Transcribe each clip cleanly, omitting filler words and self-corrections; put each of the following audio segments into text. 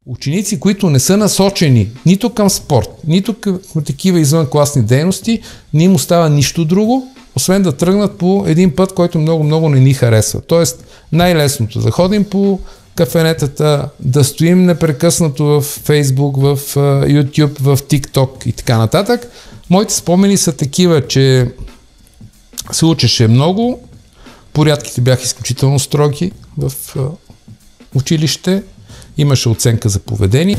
ученици, които не са насочени нито към спорт, нито към такива извънкласни дейности, не им остава нищо друго, освен да тръгнат по един път, който много не ни харесва. Тоест най-лесното да ходим по кафенетата, да стоим непрекъснато в Фейсбук, в YouTube, в TikTok и така нататък. Моите спомени са такива, че се учеше много, порядките бяха изключително строги в училище, имаше оценка за поведение.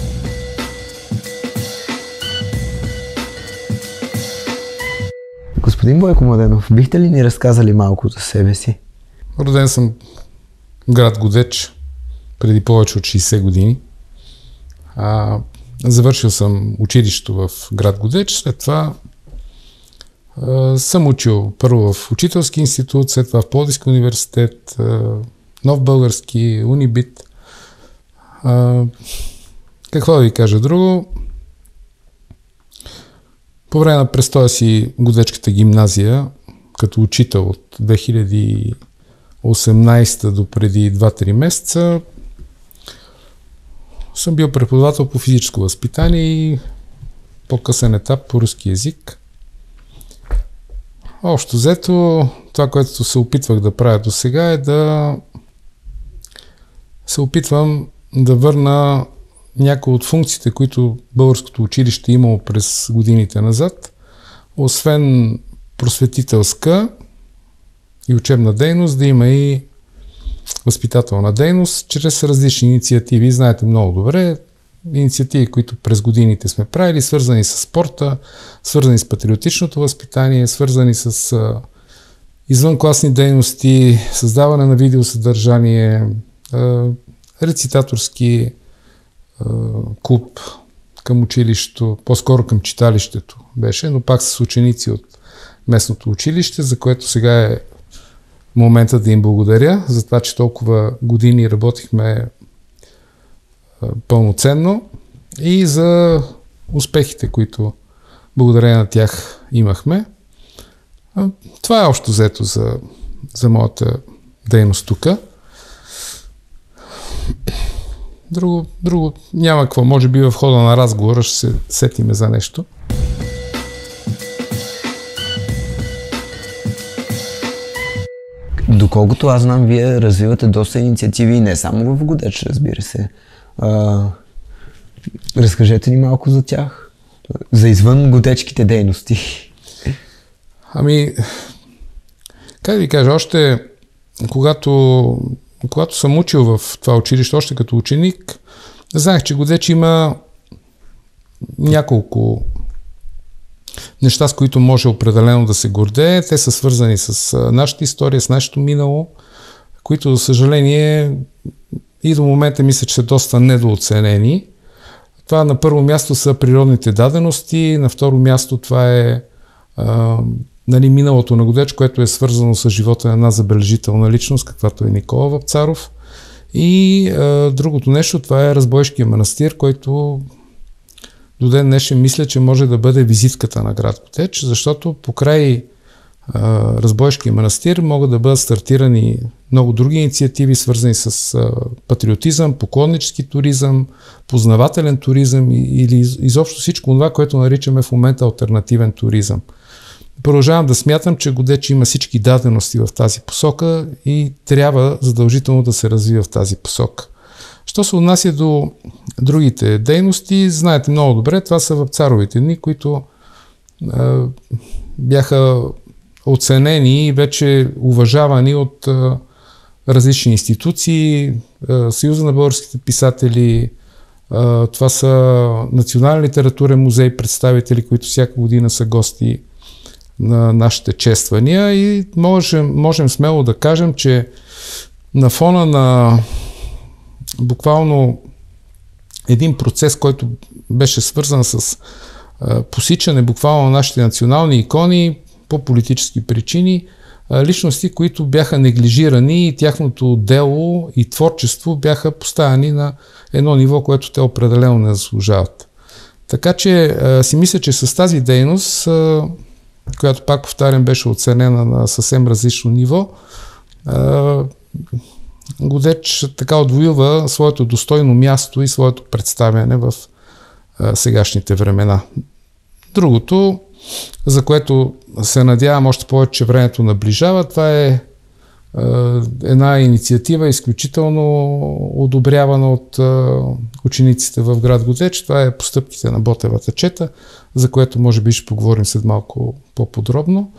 Господин Бойко Младенов, бихте ли ни разказали малко за себе си? Роден съм в град Годеч преди повече от 60 години. Завършил съм училището в град Годеч, след това съм учил първо в Учителски институт, след това в Пловдивски университет, Нов български, Унибит. Какво да ви кажа друго? По време на престоя си в Годечката гимназия, като учител от 2018 до преди 2-3 месеца, съм бил преподавател по физическо възпитание и по-късен етап по руски език. Общо взето, това, което се опитвах да правя до сега, е да се опитвам да върна някои от функциите, които българското училище имало през годините назад, освен просветителска и учебна дейност, да има и възпитателна дейност, чрез различни инициативи. Знаете много добре, инициативи, които през годините сме правили, свързани с спорта, свързани с патриотичното възпитание, свързани с извънкласни дейности, създаване на видеосъдържание, рецитаторски клуб към училището, по-скоро към читалището беше, но пак с ученици от местното училище, за което сега е момента да им благодаря за това, че толкова години работихме пълноценно и за успехите, които благодарение на тях имахме. Това е общо взето за моята дейност тук. Друго няма какво. Може би в хода на разговора ще се сетиме за нещо. Доколкото аз знам, вие развивате доста инициативи, не само в Годеч, разбира се. Разкажете ни малко за тях, за извън годечките дейности. Как да ви кажа, още когато съм учил в това училище, още като ученик, знаех, че Годеч има няколко неща, с които може определено да се гордее. Те са свързани с нашата история, с нашето минало, които, за съжаление, и до момента мисля, че са доста недооценени. Това на първо място са природните дадености, на второ място това е миналото на Годеч, което е свързано с живота на една забележителна личност, каквато е Никола Вапцаров. И другото нещо, това е Разбойшкия манастир, който до ден днешен мисля, че може да бъде визитката на град Годеч, защото покрай Разбойшкия манастир могат да бъдат стартирани много други инициативи, свързани с патриотизъм, поклоннически туризъм, познавателен туризъм или изобщо всичко това, което наричаме в момента алтернативен туризъм. Продължавам да смятам, че Годеч има всички дадености в тази посока и трябва задължително да се развива в тази посока. Що се отнася до другите дейности, знаете много добре, това са Вапцаровите дни, които бяха оценени и вече уважавани от различни институции, Съюза на българските писатели, това са Национален литературен музей, представители, които всяка година са гости на нашите чествания и можем смело да кажем, че на фона на буквално един процес, който беше свързан с посичане буквално на нашите национални икони по политически причини, личности, които бяха неглижирани и тяхното дело и творчество бяха поставени на едно ниво, което те определено не заслужават. Така че си мисля, че с тази дейност, която пак повтарям беше оценена на съвсем различно ниво, Годеч така отвоюва своето достойно място и своето представяне в сегашните времена. Другото, за което се надявам още повече, че времето наближава, това е една инициатива, изключително одобрявана от учениците в град Годеч. Това е постъпките на Ботевата чета, за което може би ще поговорим след малко по-подробно.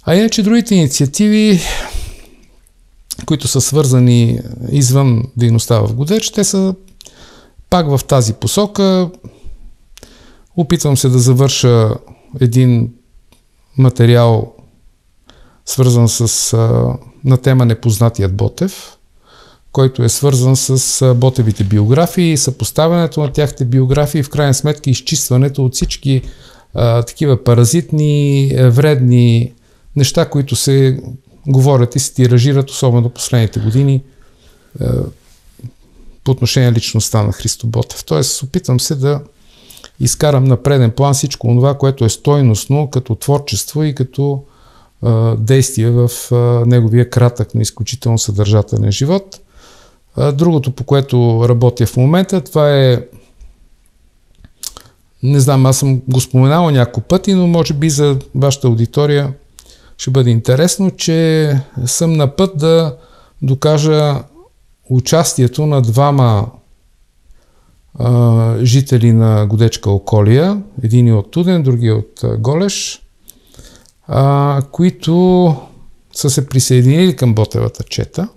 А иначе другите инициативи, които са свързани извън дейността в Годеч, те са пак в тази посока. Опитвам се да завърша един материал, свързан на тема Непознатият Ботев, който е свързан с Ботевите биографии, съпоставянето на тяхните биографии и в крайна сметка изчистването от всички такива паразитни, вредни неща, които се говорят и се тиражират, особено последните години по отношение на личността на Христо Ботев. Тоест, опитвам се да изкарам на преден план всичко това, което е стойностно като творчество и като действие в неговия кратък, но изключително съдържателен живот. Другото, по което работя в момента, това е, не знам, аз съм го споменал няколко пъти, но може би за вашата аудитория ще бъде интересно, че съм на път да докажа участието на двама жители на Годечка околия, един от Туден, другия от Голеш, които са се присъединили към Ботевата чета.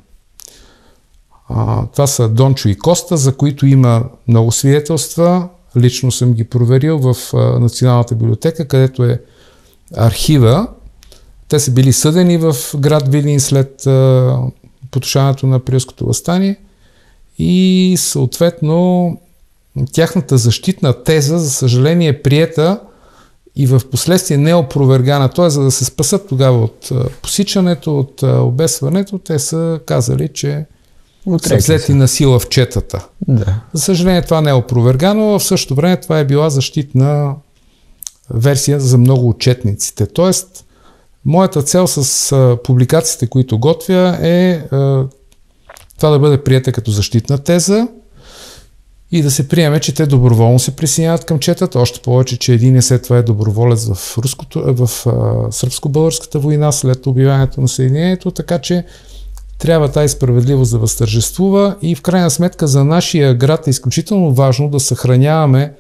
Това са Дончо и Коста, за които има много свидетелства. Лично съм ги проверил в Националната библиотека, където е архива. Те са били съдени в град Видин след потушаването на Априлското въстание и съответно тяхната защитна теза, за съжаление, е приета и в последствие не е опровергана. Т.е. за да се спасат тогава от посичането, от обесването, те са казали, че са взети на сила в четата. Да. За съжаление, това не е опровергано, в същото време това е била защитна версия за много учетниците. Тоест, моята цел с публикациите, които готвя, е това да бъде приета като защитна теза и да се приеме, че те доброволно се присъединяват към четата, още повече, че един след това е доброволец в сръбско-българската война след обявяването на съединението, така че трябва тази справедливост да възтържествува и в крайна сметка за нашия град е изключително важно да съхраняваме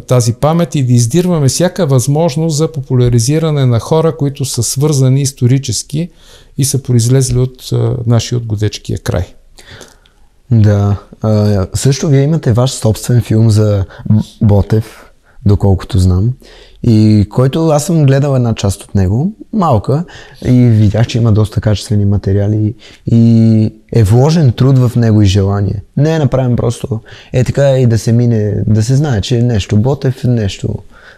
тази памет и да издирваме всяка възможност за популяризиране на хора, които са свързани исторически и са произлезли от нашия от Годечкия край. Да. Също вие имате ваш собствен филм за Ботев, доколкото знам, и който аз съм гледал една част от него, малка, и видях, че има доста качествени материали и е вложен труд в него и желание. Не е направен просто така и да се мине, да се знае, че е нещо Ботев,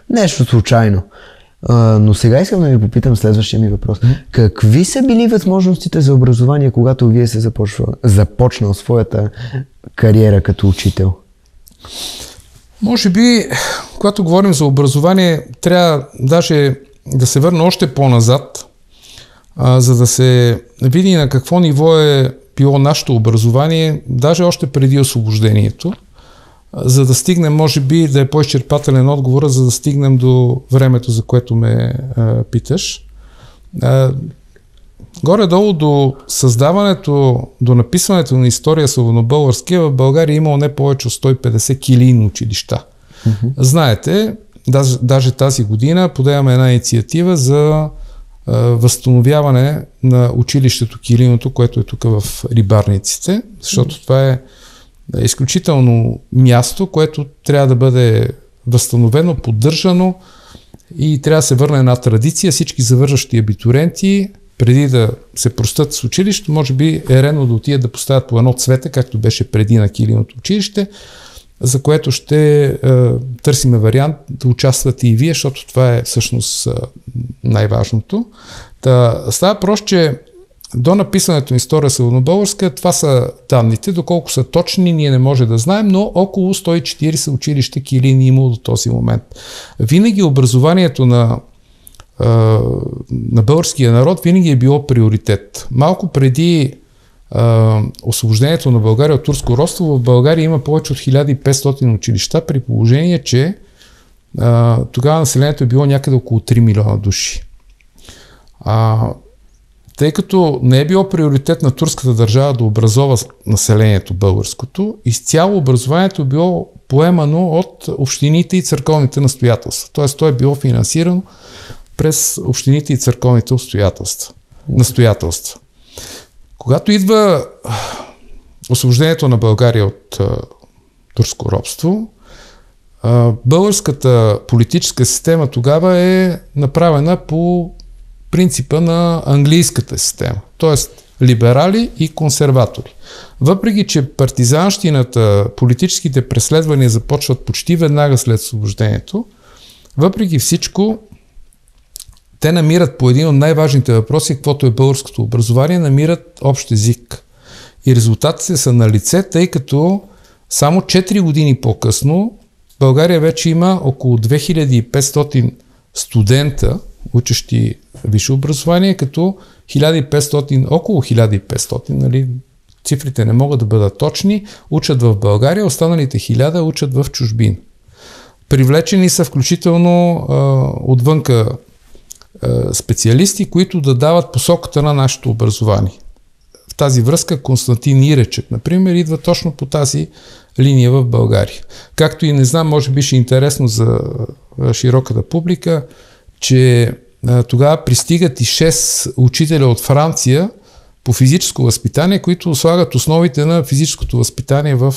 нещо случайно. Но сега искам да ви попитам следващия ми въпрос. Какви са били възможностите за образование, когато вие се започнал своята кариера като учител? Може би, когато говорим за образование, трябва даже да се върна още по-назад, за да се види на какво ниво е било нашето образование, даже още преди освобождението, за да стигнем, може би, да е по-изчерпателен отговор, за да стигнем до времето, за което ме питаш. Горе-долу до създаването, до написването на история славянобългарски в България е имало не повече от 150 килийни училища. Mm-hmm. Знаете, даже тази година подаваме една инициатива за възстановяване на училището Килийното, което е тук в Рибарниците, защото това е изключително място, което трябва да бъде възстановено, поддържано и трябва да се върне една традиция. Всички завършващи абитуриенти, преди да се простят с училище, може би е редно да отидат да поставят по едно цвете, както беше преди на Килийното училище, за което ще търсиме вариант да участвате и вие, защото това е всъщност най-важното. Става просто, че до написането на история славянобългарска, това са данните, доколко са точни, ние не може да знаем, но около 140 училища килийни имало до този момент. Винаги образованието на българския народ винаги е било приоритет. Малко преди освобождението на България от турско робство, в България има повече от 1500 училища, при положение, че тогава населението е било някъде около 3 милиона души. Тъй като не е било приоритет на турската държава да образова населението българското, изцяло образованието е било поемано от общините и църковните настоятелства. Тоест, то е било финансирано през общините и църковните настоятелства. Когато идва освобождението на България от турско робство, българската политическа система тогава е направена по принципа на английската система, т.е. либерали и консерватори. Въпреки че партизанщината, политическите преследвания започват почти веднага след освобождението, въпреки всичко, те намират по един от най-важните въпроси, каквото е българското образование, намират общ език. И резултатите са на лице, тъй като само 4 години по-късно България вече има около 2500 студента, учещи висше образование, като около 1500, нали, цифрите не могат да бъдат точни, учат в България, останалите 1000 учат в чужбина. Привлечени са включително отвънка специалисти, които да дават посоката на нашето образование. В тази връзка Константин Иречек, например, идва точно по тази линия в България. Както и не знам, може би ще е интересно за широката публика, че тогава пристигат и 6 учителя от Франция по физическо възпитание, които слагат основите на физическото възпитание в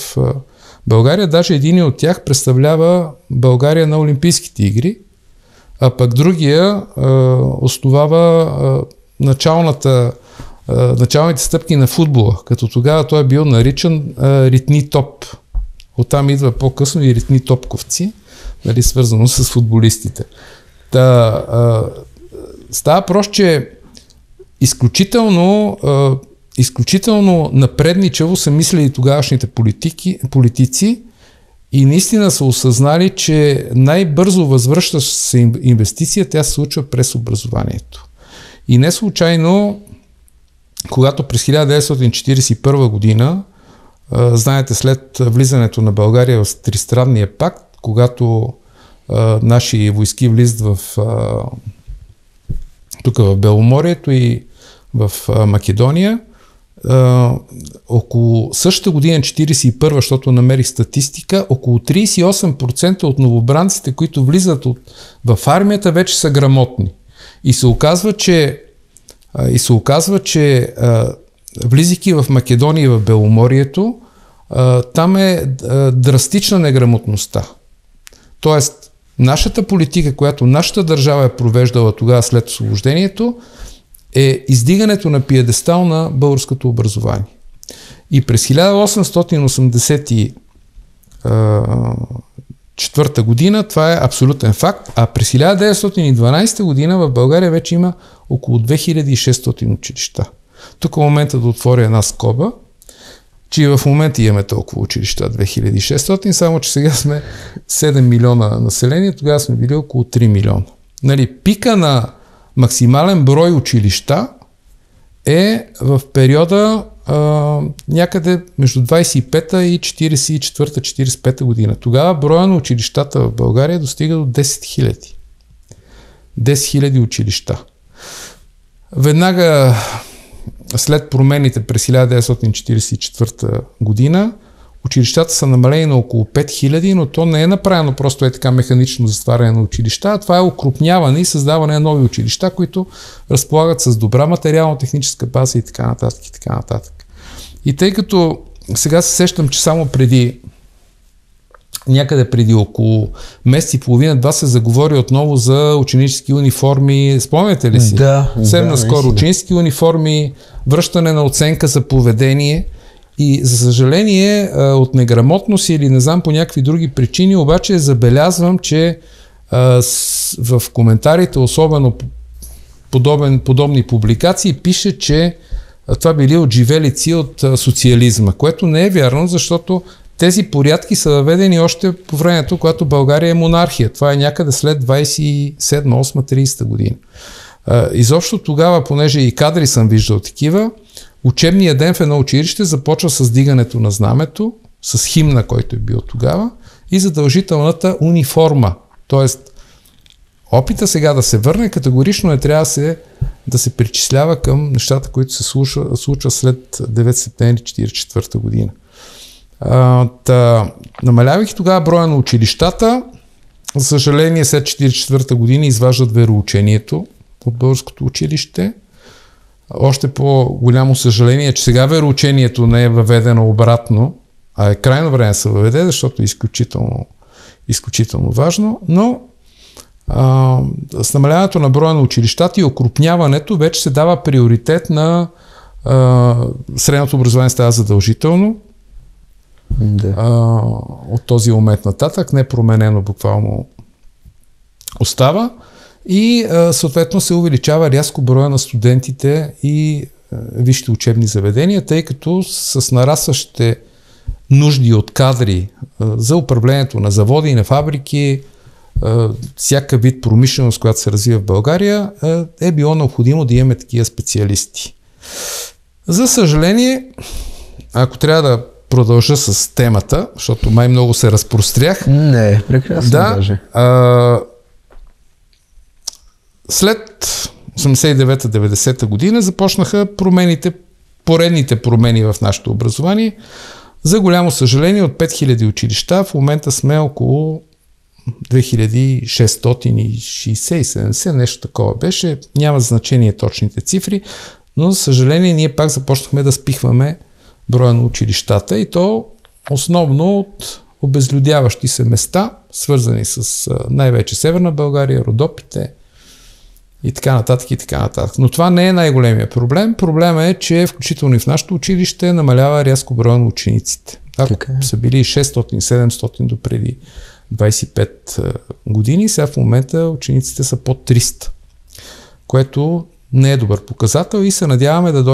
България. Даже един от тях представлява България на Олимпийските игри, а пък другия основава началните стъпки на футбола, като тогава той е бил наричан Ритни Топ. Оттам идва по-късно и Ритни Топковци, нали, свързано с футболистите. Става просто, че изключително напредничаво са мислили тогавашните политици и наистина са осъзнали, че най-бързо възвръщаща се инвестиция, тя се случва през образованието. И не случайно, когато през 1941 година, знаете, след влизането на България в Тристранния пакт, когато наши войски влизат тук в Беломорието и в Македония, около същата година, 41, защото намерих статистика, около 38% от новобранците, които влизат в армията, вече са грамотни. И се оказва, че влизайки в Македония и в Беломорието, там е драстична неграмотността. Тоест, нашата политика, която нашата държава е провеждала тогава след освобождението, е издигането на пиедестал на българското образование. И през 1884 година това е абсолютен факт, а през 1912 година в България вече има около 2600 училища. Тук в момента да отворя една скоба, че в момента имаме толкова училища, 2600, само че сега сме 7 милиона население, тогава сме били около 3 милиона. Нали, пика на максимален брой училища е в периода някъде между 25-та и 44-45 година. Тогава броя на училищата в България достига до 10 000. 10 000 училища. Веднага след промените през 1944 година училищата са намалени на около 5000, но то не е направено просто е така механично затваряне на училища, а това е укрупняване и създаване на нови училища, които разполагат с добра материално-техническа база и така нататък и така нататък. И тъй като сега се сещам, че само някъде преди около месец и половина-два се заговори отново за ученически униформи. Спомняте ли си? Да. Наскоро ученически униформи, връщане на оценка за поведение. И за съжаление от неграмотност или не знам по някакви други причини, обаче забелязвам, че в коментарите, особено подобни публикации, пише, че това били отживелици от социализма, което не е вярно, защото тези порядки са въведени още по времето, когато България е монархия. Това е някъде след 27-8-30 година. Изобщо тогава, понеже и кадри съм виждал такива, учебният ден в едно училище започва с дигането на знамето, с химна, който е бил тогава, и задължителната униформа. Тоест, опита сега да се върне категорично не трябва да се причислява към нещата, които се случва след 9 септември 1944 година. Намалявайки тогава броя на училищата, за съжаление след 1944 година изваждат вероучението от българското училище. Още по-голямо съжаление, че сега вероучението не е въведено обратно, а е крайно време да се въведе, защото е изключително важно, но с намаляването на броя на училищата и окрупняването вече се дава приоритет на средното образование става задължително. От този момент нататък, не променено буквално остава и съответно се увеличава рязко броя на студентите и висшите учебни заведения, тъй като с нарастващите нужди от кадри за управлението на заводи и на фабрики, всяка вид промишленост, която се развива в България, е било необходимо да имаме такива специалисти. За съжаление, ако трябва да продължа с темата, защото май много се разпрострях. Не, прекрасно даже. След 89-90 година започнаха поредните промени в нашето образование. За голямо съжаление, от 5000 училища в момента сме около 2660-70, нещо такова беше. Няма значение точните цифри, но за съжаление ние пак започнахме да спихваме броя на училищата и то основно от обезлюдяващи се места, свързани с най-вече Северна България, Родопите и така нататък и така нататък. Но това не е най-големия проблем. Проблемът е, че включително и в нашето училище намалява рязко броя на учениците. Ако са били 600-700 до преди 25 години, сега в момента учениците са под 300, което не е добър показател и се надяваме да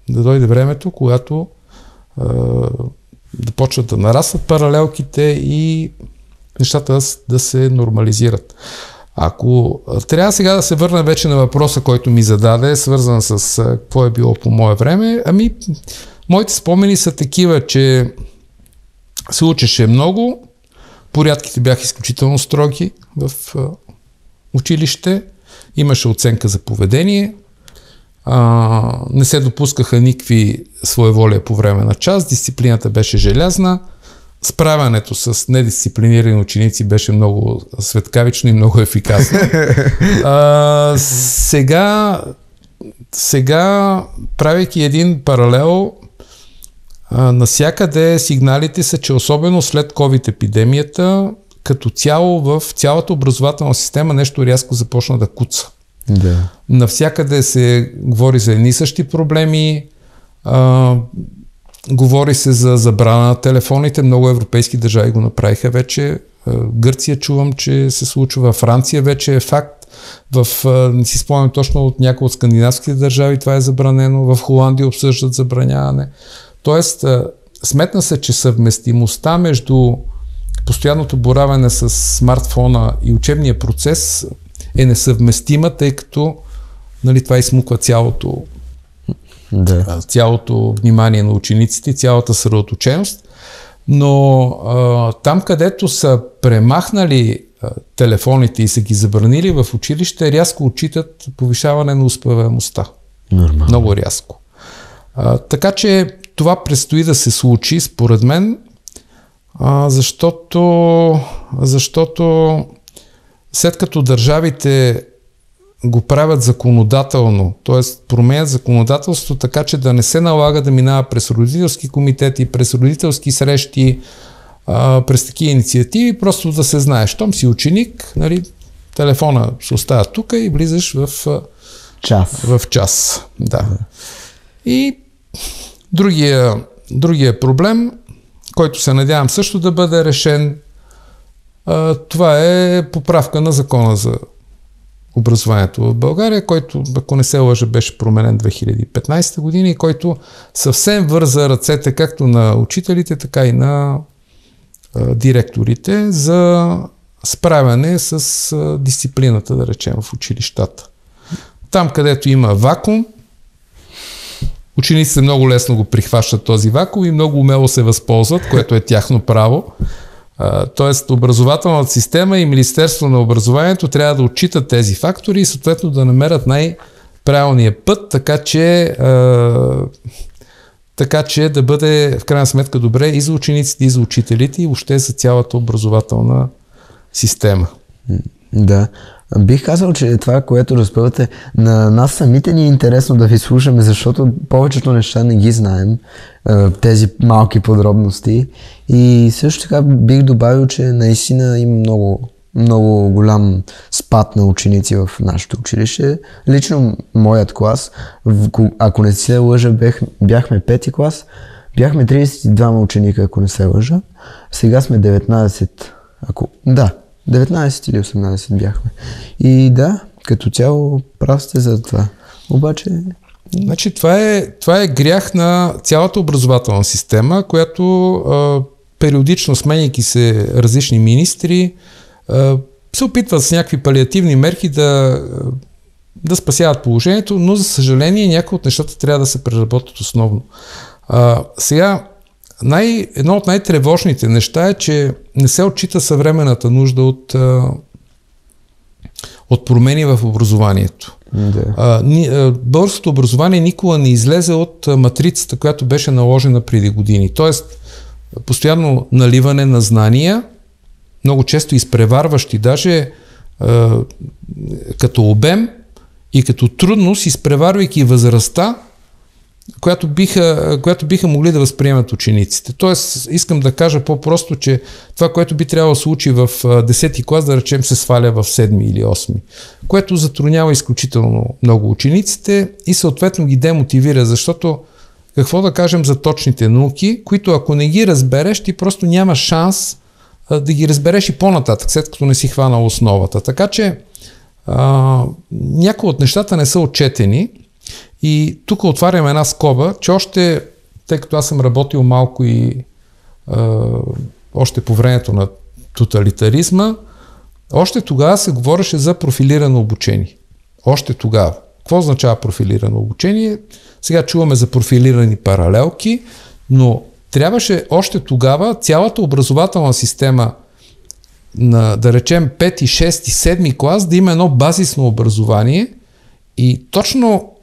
дойде времето, когато да почват да нарастват паралелките и нещата да се нормализират. Ако трябва сега да се върна вече на въпроса, който ми зададе, свързан с какво е било по мое време, моите спомени са такива, че се учеше много, порядките бяха изключително строги в училище, имаше оценка за поведение, не се допускаха никакви своеволия по време на час, дисциплината беше желязна, справянето с недисциплинирани ученици беше много светкавично и много ефикасно. Сега, правейки един паралел, насякъде сигналите са, че особено след COVID-епидемията, като цяло в цялата образователна система нещо рязко започна да куца. Да. Навсякъде се говори за едни същи проблеми, говори се за забрана на телефоните, много европейски държави го направиха вече, Гърция чувам, че се случва, във Франция вече е факт, не си спомням точно от някои от скандинавските държави това е забранено, в Холандия обсъждат забраняване. Тоест, сметна се, че съвместимостта между постоянното боравене с смартфона и учебния процес е несъвместима, тъй като това изсмуква цялото внимание на учениците, цялата съсредоточеност. Но там, където са премахнали телефоните и са ги забранили в училище, рязко отчитат повишаване на успеваемостта. Нормално. Много рязко. Така че това предстои да се случи, според мен, защото след като държавите го правят законодателно, т.е. променят законодателство така, че да не се налага да минава през родителски комитети, през родителски срещи, през такива инициативи, просто да се знае, щом си ученик, телефона се оставя тук и влизаш в час. Да. И другия проблем, който се надявам също да бъде решен, това е поправка на закона за образованието в България, който, ако не се лъжа, беше променен 2015 година и който съвсем върза ръцете както на учителите, така и на директорите за справяне с дисциплината, да речем, в училищата. Там, където има вакуум, учениците много лесно го прихващат този вакуум и много умело се възползват, което е тяхно право. Тоест образователната система и Министерство на образованието трябва да отчитат тези фактори и съответно да намерят най-правилния път, така че да бъде в крайна сметка добре и за учениците, и за учителите, и въобще за цялата образователна система. Да. Бих казал, че това, което разпъвате, на нас самите ни е интересно да ви слушаме, защото повечето неща не ги знаем, тези малки подробности. И също така бих добавил, че наистина има много голям спад на ученици в нашето училище. Лично моят клас, ако не се лъжа, бяхме 5-ти клас, бяхме 32 ученика, ако не се лъжа. Сега сме 19, 19 или 18 бяхме. И да, като цяло прав сте за това. Обаче... Значи това е грях на цялата образователна система, която периодично, сменяйки се различни министри, се опитват с някакви палиативни мерки да спасяват положението, но за съжаление някои от нещата трябва да се преработят основно. Сега, едно от най-тревожните неща е, че не се отчита съвременната нужда от промени в образованието. Да. Българското образование никога не излезе от матрицата, която беше наложена преди години. Тоест, постоянно наливане на знания, много често изпреварващи, даже като обем и като трудност, изпреварвайки възрастта, която биха могли да възприемат учениците. Тоест, искам да кажа по-просто, че това, което би трябвало да се учи в 10-ти клас, да речем, се сваля в 7-ми или 8-ми, което затруднява изключително много учениците и съответно ги демотивира, защото какво да кажем за точните науки, които ако не ги разбереш, ти просто няма шанс да ги разбереш и по-нататък, след като не си хванал основата. Така че някои от нещата не са отчетени. И тук отварям една скоба, че още, тъй като аз съм работил малко и още по времето на тоталитаризма, още тогава се говореше за профилирано обучение. Още тогава. Какво означава профилирано обучение? Сега чуваме за профилирани паралелки, но трябваше още тогава цялата образователна система на, да речем, 5, 6, 7 клас да има едно базисно образование и точно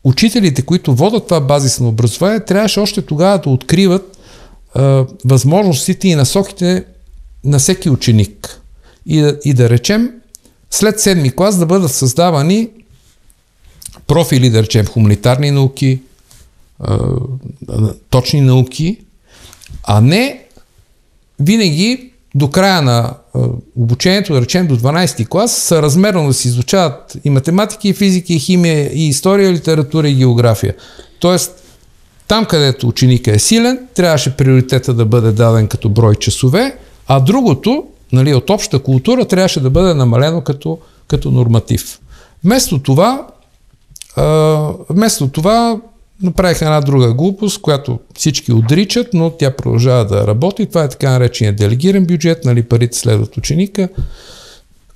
учителите, които водят това базисно образование, трябваше още тогава да откриват възможностите и насоките на всеки ученик. И да речем, след 7 клас да бъдат създавани профили, да речем, хуманитарни науки, точни науки, а не винаги до края на обучението, да речем до 12-ти клас, съразмерно да се изучават и математика, и физика, и химия, и история, литература, и география. Тоест, там където ученика е силен, трябваше приоритета да бъде даден като брой часове, а другото, от обща култура, трябваше да бъде намалено като норматив. Вместо това направиха една друга глупост, която всички отричат, но тя продължава да работи. Това е така наречения делегиран бюджет, парите следват ученика,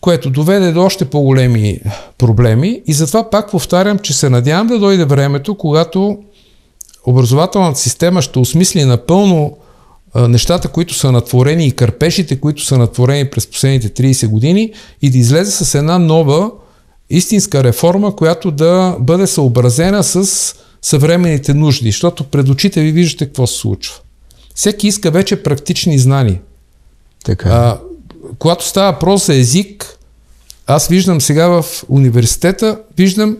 което доведе до още по-големи проблеми. И затова пак повтарям, че се надявам да дойде времето, когато образователната система ще осмисли напълно нещата, които са натворени и кърпешите, които са натворени през последните 30 години и да излезе с една нова истинска реформа, която да бъде съобразена с съвременните нужди, защото пред очите ви виждате какво се случва. Всеки иска вече практични знания. Така. Когато става въпрос за език, аз виждам сега в университета, виждам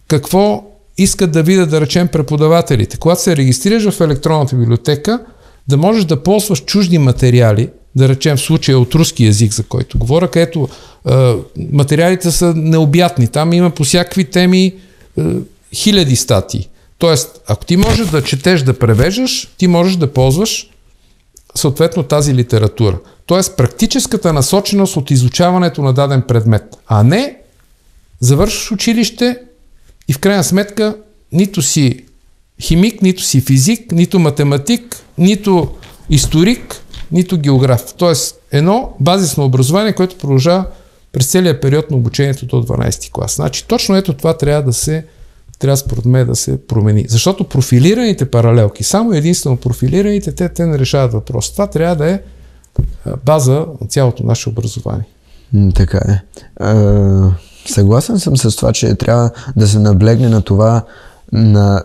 какво искат да видят, да речем, преподавателите. Когато се регистрираш в електронната библиотека, да можеш да ползваш чужди материали, да речем в случая от руски език, за който говоря, където материалите са необятни. Там има по всякакви теми хиляди статии. Тоест, ако ти можеш да четеш, да превеждаш, ти можеш да ползваш съответно тази литература. Тоест, практическата насоченост от изучаването на даден предмет, а не завършиш училище и в крайна сметка нито си химик, нито си физик, нито математик, нито историк, нито географ. Тоест, едно базисно образование, което продължава през целия период на обучението до 12 клас. Значи, точно ето това трябва да се трябва според мен да се промени. Защото профилираните паралелки, само единствено профилираните, те не решават въпрос. Това трябва да е база на цялото наше образование. Така е. Съгласен съм с това, че трябва да се наблегне на това,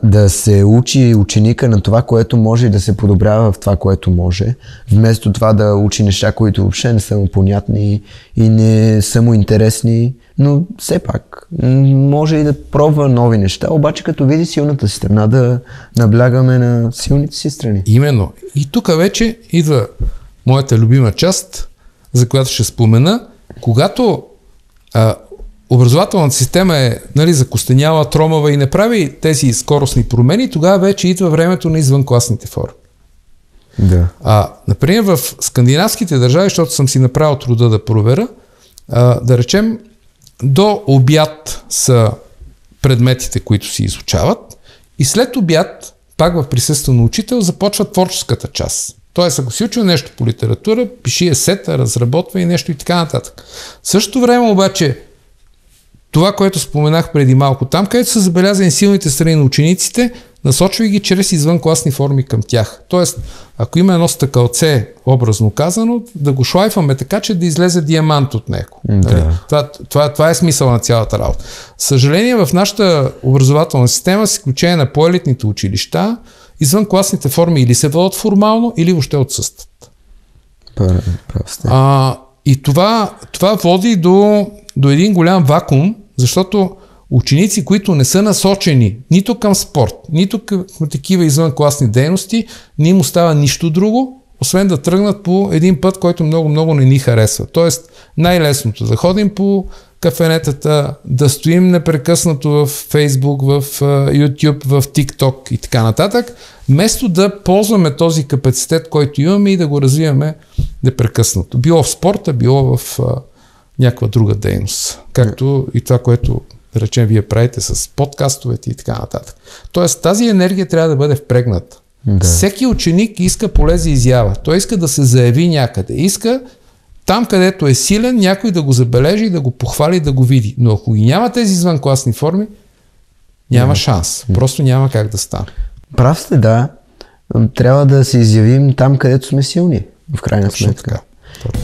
да се учи ученика на това, което може и да се подобрява в това, което може, вместо това да учи неща, които въобще не са му понятни и не са му интересни, но все пак може и да пробва нови неща, обаче като види силната си страна, да наблягаме на силните си страни. Именно. И тук вече идва моята любима част, за която ще спомена, когато образователната система е, нали, закостеняла, тромава и не прави тези скоростни промени, тогава вече идва времето на извънкласните форми. Да. Например, в скандинавските държави, защото съм си направил труда да проверя, да речем, до обяд са предметите, които се изучават и след обяд, пак в присъствие на учител, започва творческата част. Тоест, ако си учил нещо по литература, пиши есета, разработва и нещо и така нататък. В същото време обаче, това, което споменах преди малко, там, където са забелязани силните страни на учениците, насочвай ги чрез извънкласни форми към тях. Тоест, ако има едно стъкълце, образно казано, да го шлайфаме така, че да излезе диамант от него. Да. Това е смисъл на цялата работа. Съжаление, в нашата образователна система, с изключение на по-елитните училища, извънкласните форми или се водят формално, или въобще отсъстват. И това води до един голям вакуум, защото ученици, които не са насочени нито към спорт, нито към такива извънкласни дейности, не им остава нищо друго, освен да тръгнат по един път, който много не ни харесва. Тоест, най-лесното да ходим по кафенетата, да стоим непрекъснато в Фейсбук, в YouTube, в TikTok и така нататък, вместо да ползваме този капацитет, който имаме и да го развиваме непрекъснато. Било в спорта, било в някаква друга дейност. Както и това, което, да речем, вие правите с подкастовете и така нататък. Тоест, тази енергия трябва да бъде впрегната. Да. Всеки ученик иска полезна изява. Той иска да се заяви някъде. Иска там, където е силен, някой да го забележи, да го похвали, да го види. Но ако ги няма тези извънкласни форми, няма шанс. Просто няма как да стане. Прав сте, да. Трябва да се изявим там, където сме силни. В крайна сметка. Така.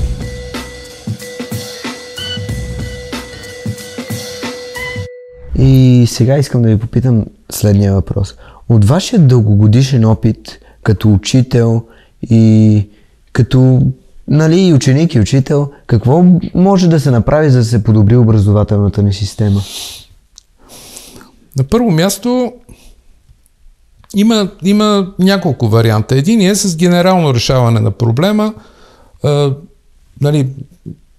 И сега искам да ви попитам следния въпрос. От вашия дългогодишен опит като учител и като и ученик и учител, какво може да се направи, за да се подобри образователната ни система? На първо място има няколко варианта. Един е с генерално решаване на проблема.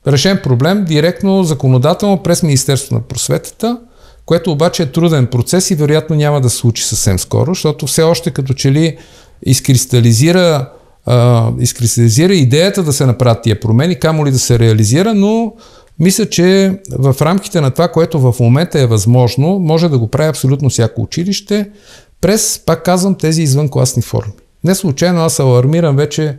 Решен проблем директно, законодателно през Министерството на просветата, което обаче е труден процес и вероятно няма да се случи съвсем скоро, защото все още като че ли изкристализира идеята да се направят тия промени, камо ли да се реализира, но мисля, че в рамките на това, което в момента е възможно, може да го прави абсолютно всяко училище през, пак казвам, тези извънкласни форми. Не случайно аз алармирам вече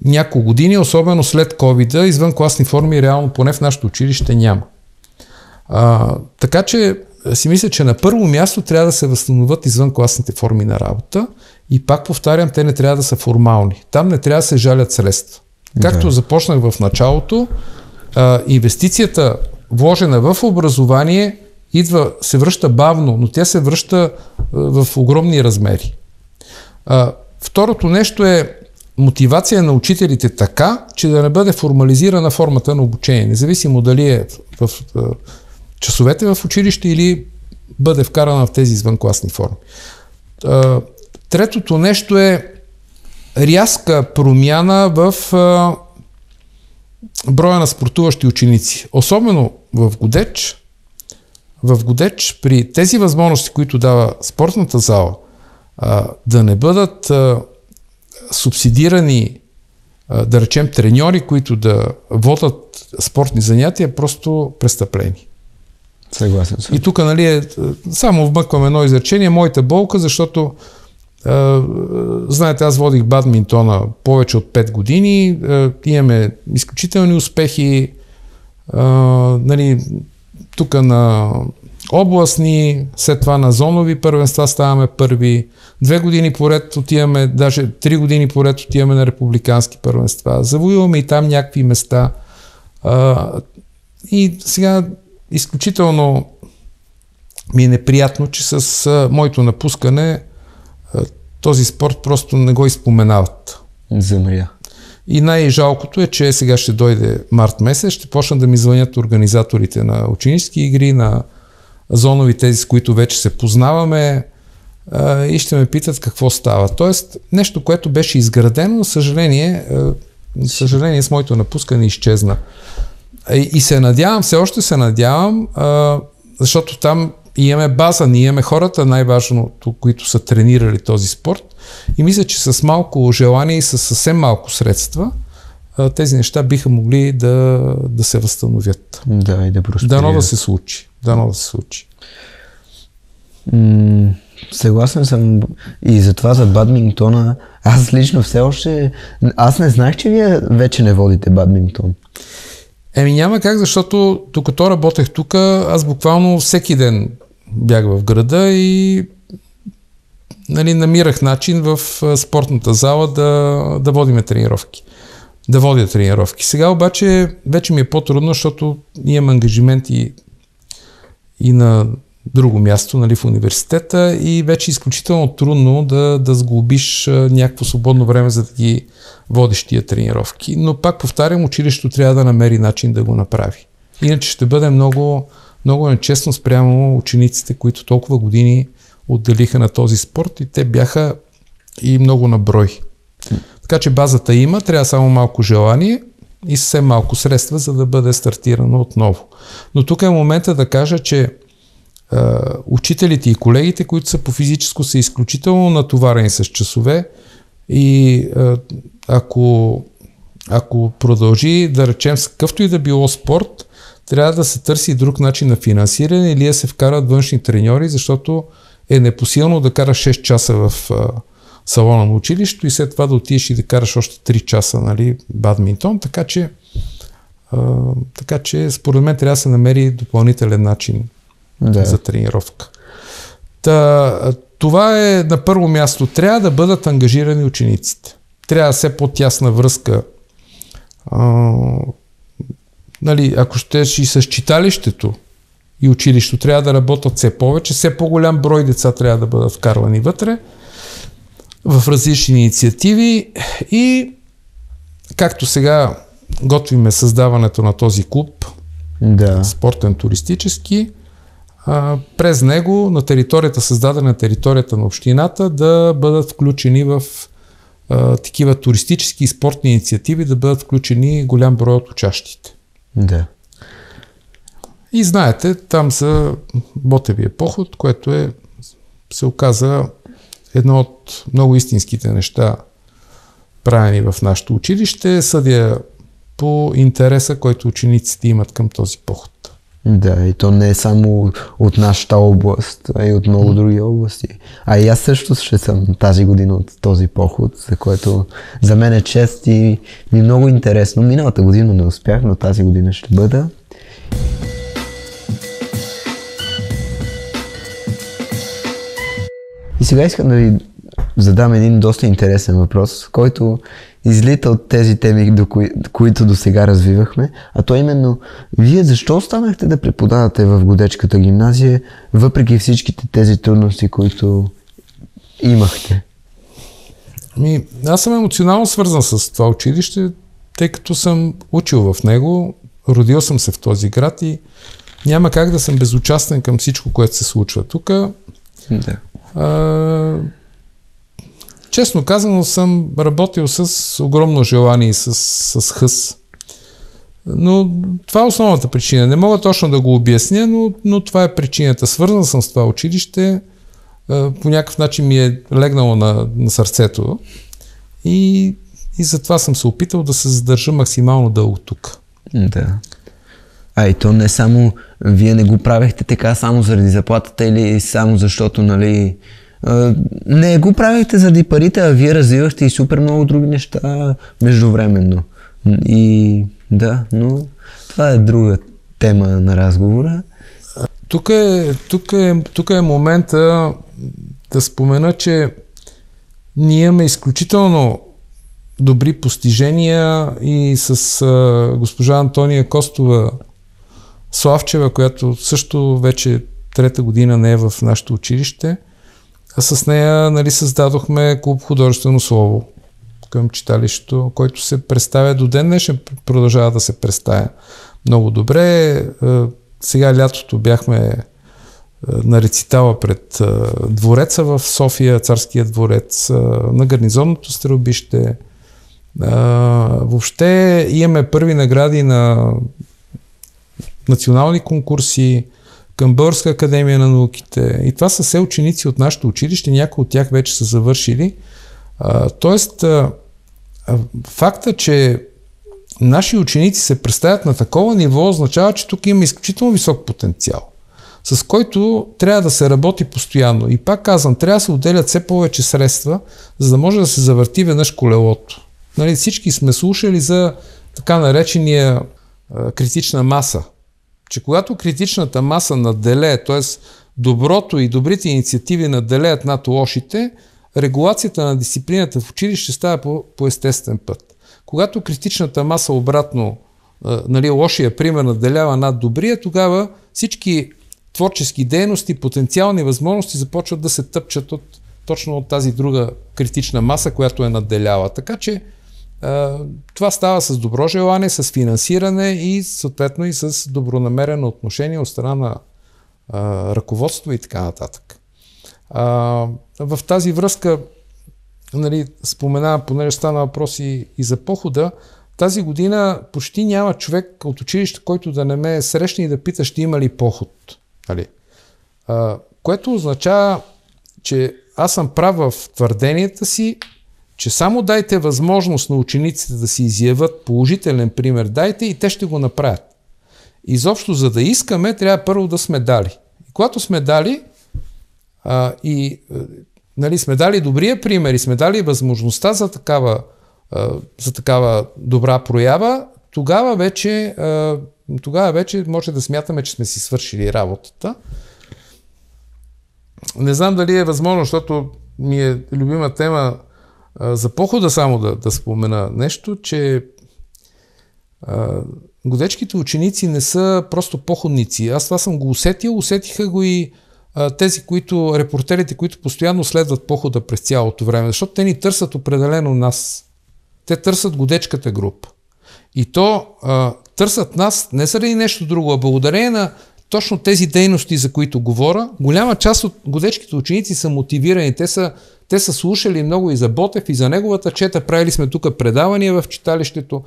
няколко години, особено след COVID-а, извънкласни форми реално поне в нашето училище няма. Така че си мисля, че на първо място трябва да се възстановят извънкласните форми на работа и пак повтарям, те не трябва да са формални. Там не трябва да се жалят средства. Както започнах в началото, инвестицията вложена в образование се връща бавно, но тя се връща в огромни размери. Второто нещо е мотивация на учителите така, че да не бъде формализирана формата на обучение, независимо дали е в часовете в училище или бъде вкарана в тези извънкласни форми. Третото нещо е рязка промяна в броя на спортуващи ученици. Особено в Годеч. В Годеч при тези възможности, които дава спортната зала, да не бъдат субсидирани, да речем, треньори, които да водят спортни занятия, просто престъпление. Съгласен съм. И тук, само вмъквам едно изречение, моята болка, защото знаете, аз водих бадминтона повече от 5 години, имаме изключителни успехи, тук на областни, след това на зонови първенства ставаме първи, 2 години поред отиваме, даже 3 години поред отиваме на републикански първенства, завоюваме и там някакви места. И сега изключително ми е неприятно, че с моето напускане този спорт просто не го изпоменават. Замря. И най-жалкото е, че сега ще дойде март месец, ще почнат да ми звънят организаторите на ученически игри, на зонови, тези, с които вече се познаваме, и ще ме питат какво става. Тоест, нещо, което беше изградено, съжаление с моето напускане изчезна. И се надявам, все още се надявам, защото там имаме база, ние имаме хората, най-важното, които са тренирали този спорт, и мисля, че с малко желание и с съвсем малко средства тези неща биха могли да се възстановят. Да, и да просперират. Дано да се случи. Съгласен съм и за това за бадминтона. Аз лично все още... Аз не знаех, че вие вече не водите бадминтон. Няма как, защото докато работех тук, аз буквално всеки ден бях в града и намирах начин в спортната зала да водиме тренировки. Да водя тренировки. Сега обаче вече ми е по-трудно, защото имам ангажименти и на друго място, в университета, и вече е изключително трудно да сглобиш някакво свободно време, за да ги водиш тия тренировки. Но пак повтарям, училището трябва да намери начин да го направи. Иначе ще бъде много, много нечестно спрямо учениците, които толкова години отделиха на този спорт, и те бяха и много на брой. Така че базата има, трябва само малко желание и съвсем малко средства, за да бъде стартирано отново. Но тук е момента да кажа, че учителите и колегите, които са по физическо, са изключително натоварени с часове, и ако продължи, да речем, с какъвто и да било спорт, трябва да се търси друг начин на финансиране или да се вкарат външни треньори, защото е непосилно да караш 6 часа в салона на училището и след това да отидеш и да караш още 3 часа, бадминтон, така че според мен трябва да се намери допълнителен начин за тренировка. Това е на първо място. Трябва да бъдат ангажирани учениците. Трябва все по-тясна връзка. Ако щеш и с читалището и училището, трябва да работят все повече. Все по-голям брой деца трябва да бъдат вкарвани вътре в различни инициативи, и както сега готвиме създаването на този клуб, спортен туристически, през него на територията, създадена на територията на общината, да бъдат включени в такива туристически и спортни инициативи, да бъдат включени голям брой от учащите. Да. И знаете, там за Ботевия поход, което се оказа едно от много истинските неща, правени в нашето училище, съдя по интереса, който учениците имат към този поход. Да, и то не е само от нашата област, а и от много други области. А и аз също ще съм тази година от този поход, за което за мен е чест и ми е много интересно. Миналата година не успях, но тази година ще бъда. И сега искам да ви задам един доста интересен въпрос, който излита от тези теми, които до сега развивахме, а то именно, вие защо останахте да преподавате в Годечката гимназия, въпреки всичките тези трудности, които имахте? Аз съм емоционално свързан с това училище, тъй като съм учил в него, родил съм се в този град и няма как да съм безучастен към всичко, което се случва тук. Да. Честно казано, съм работил с огромно желание и с хъс. Но това е основната причина. Не мога точно да го обясня, но това е причината. Свързан съм с това училище, по някакъв начин ми е легнало на сърцето и затова съм се опитал да се задържа максимално дълго тук. Да. И то не само, вие не го правехте така само заради заплатата или само защото, не го правихте заради парите, а вие развивахте и супер много други неща междувременно. И да, но това е друга тема на разговора. Тук е момента да спомена, че ние имаме изключително добри постижения и с госпожа Антония Костова Славчева, която също вече трета година не е в нашето училище, а с нея, нали, създадохме клуб Художествено слово към читалището, който се представя до ден днешен, продължава да се представя много добре. Сега лятото бяхме на рецитала пред двореца в София, Царския дворец, на гарнизонното стрелбище. Въобще имаме първи награди на национални конкурси към Българска академия на науките. И това са все ученици от нашето училище, някои от тях вече са завършили. Тоест, факта, че наши ученици се представят на такова ниво, означава, че тук има изключително висок потенциал, с който трябва да се работи постоянно. И пак казвам, трябва да се отделят все повече средства, за да може да се завърти веднъж колелото. Нали, всички сме слушали за така наречения критична маса. Че когато критичната маса надделее, т.е. доброто и добрите инициативи надделеят над лошите, регулацията на дисциплината в училище става по естествен път. Когато критичната маса обратно, нали, лошия пример надделява над добрия, тогава всички творчески дейности, потенциални възможности започват да се тъпчат точно от тази друга критична маса, която е надделяла. Така че това става с добро желание, с финансиране и съответно и с добронамерено отношение от страна на ръководство и така нататък. В тази връзка, нали, споменавам, понеже стана въпрос и за похода, тази година почти няма човек от училище, който да не ме срещне и да пита, ще има ли поход. Нали? Което означава, че аз съм прав в твърденията си, че само дайте възможност на учениците да си изявят положителен пример, дайте и те ще го направят. Изобщо, за да искаме, трябва първо да сме дали. И когато сме дали нали, сме дали добрия пример и сме дали възможността за такава добра проява, тогава вече може да смятаме, че сме си свършили работата. Не знам дали е възможно, защото ми е любима тема за похода само да спомена нещо, че годечките ученици не са просто походници. Аз това съм го усетиха го и репортерите, които постоянно следват похода през цялото време, защото те ни търсят определено нас. Те търсят годечката група. И то търсят нас не заради нещо друго, а благодарение на точно тези дейности, за които говоря. Голяма част от годечките ученици са мотивирани. Те са слушали много и за Ботев, и за неговата чета. Правили сме тук предавания в читалището.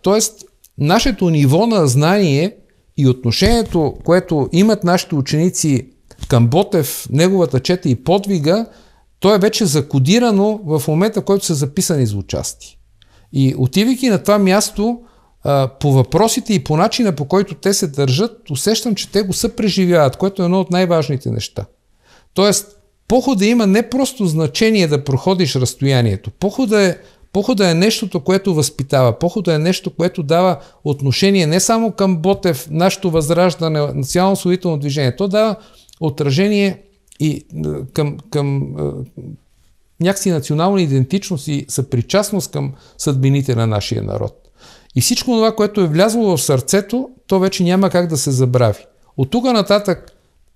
Тоест, нашето ниво на знание и отношението, което имат нашите ученици към Ботев, неговата чета и подвига, то е вече закодирано в момента, в който са записани звучасти. И отивайки на това място, по въпросите и по начина, по който те се държат, усещам, че те го съпреживяват, което е едно от най-важните неща. Тоест, похода има не просто значение да проходиш разстоянието. Похода е нещото, което възпитава. Похода е нещо, което дава отношение не само към Ботев, нашето възраждане, национално-освободително движение. То дава отражение и към някакси национална идентичност и съпричастност към съдбините на нашия народ. И всичко това, което е влязло в сърцето, то вече няма как да се забрави. От тук нататък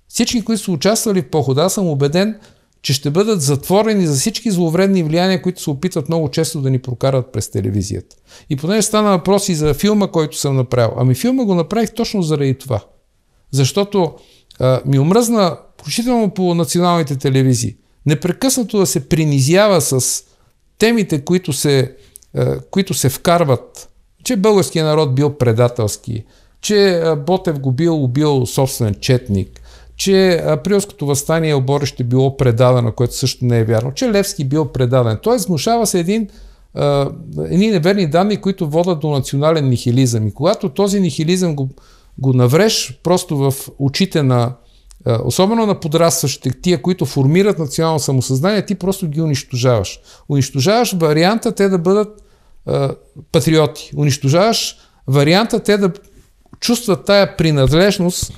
всички, които са участвали в похода, аз съм убеден, че ще бъдат затворени за всички зловредни влияния, които се опитват много често да ни прокарат през телевизията. И понеже стана въпрос и за филма, който съм направил. Филма го направих точно заради това. Защото ми омръзна, включително по националните телевизии, непрекъснато да се принизява с темите, които се вкарват, че българския народ бил предателски, че Ботев го бил убил собствен четник, че Априлското въстание оборище било предадено, което също не е вярно, че Левски бил предаден. Тоест внушава се едни неверни данни, които водят до национален нихилизъм. И когато този нихилизъм го навреш просто в очите на, особено на подрастващите, тия, които формират национално самосъзнание, ти просто ги унищожаваш. Унищожаваш варианта те да бъдат патриоти. Унищожаваш варианта те да чувстват тая принадлежност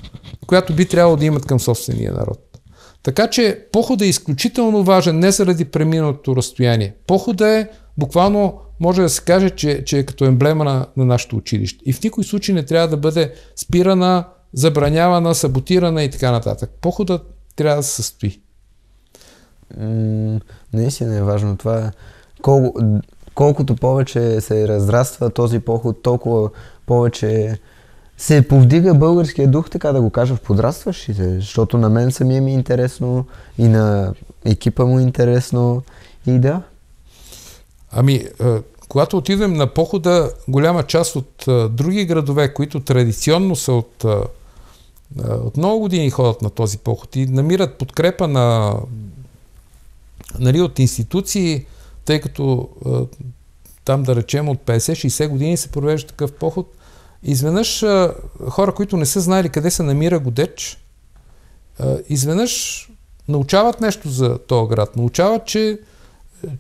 която би трябвало да имат към собствения народ. Така че походът е изключително важен, не заради преминалото разстояние. Походът е буквално, може да се каже, че е като емблема на нашето училище. И в никой случай не трябва да бъде спирана, забранявана, саботирана и така нататък. Походът трябва да се състои. Наистина е важно това. Колкото повече се разраства този поход, толкова повече се повдига българския дух, така да го кажа, в подрастващите, защото на мен самия ми е интересно и на екипа му е интересно и да. Когато отидем на похода, голяма част от други градове, които традиционно са от много години ходят на този поход и намират подкрепа от институции, тъй като там да речем от 50-60 години се провежда такъв поход. Изведнъж хора, които не са знаели къде се намира Годеч, изведнъж научават нещо за този град. Научават, че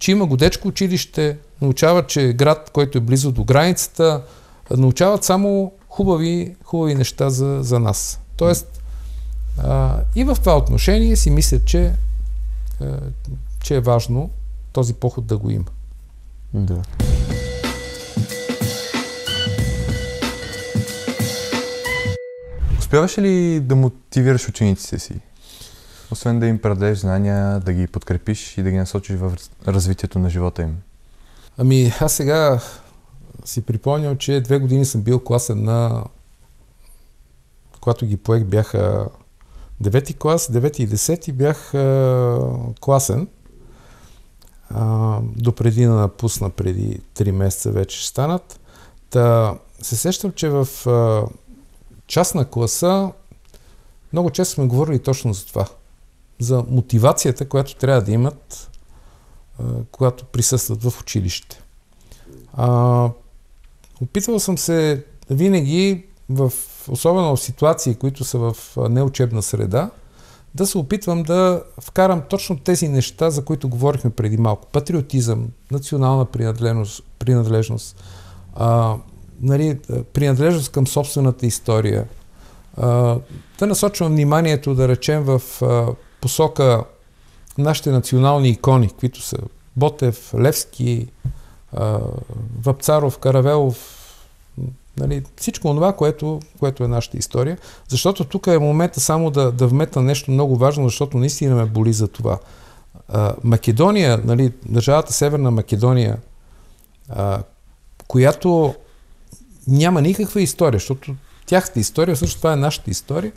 има Годечко училище, научават, че е град, който е близо до границата, научават само хубави неща за нас. Тоест, и в това отношение си мисля, че е важно този поход да го има. Да. Успяваш ли да мотивираш учениците си? Освен да им предадеш знания, да ги подкрепиш и да ги насочиш в развитието на живота им? Аз сега си припомням, че 2 години съм бил класен когато ги поех, бяха 9-ти клас, 9-ти и 10-ти бях класен. Допреди да напусна, преди 3 месеца вече ще станат. Се сещам, че в част на класа много често сме говорили точно за това. За мотивацията, която трябва да имат, когато присъстват в училище. Опитвал съм се винаги, особено в ситуации, които са в неучебна среда, да се опитвам да вкарам точно тези неща, за които говорихме преди малко. Патриотизъм, национална принадлежност, принадлежност към собствената история. Да насочвам вниманието, да речем, в посока нашите национални икони, които са Ботев, Левски, Вапцаров, Каравелов, всичко това, което е нашата история. Защото тук е момента само да вметна нещо много важно, защото наистина ме боли за това. Македония, държавата Северна Македония, която няма никаква история, защото тяхната история, също това е нашата история,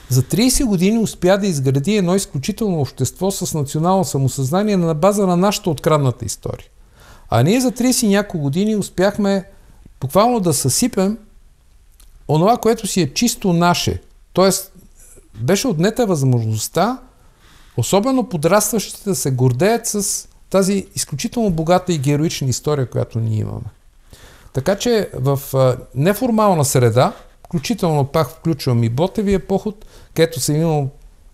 за 30 години успя да изгради едно изключително общество с национално самосъзнание на база на нашата открадната история. А ние за 30 няколко години успяхме буквално да съсипем онова, което си е чисто наше. Тоест, беше отнета възможността, особено подрастващите, да се гордеят с тази изключително богата и героична история, която ние имаме. Така че в неформална среда, включително пак включвам и Ботевия поход, където съм имал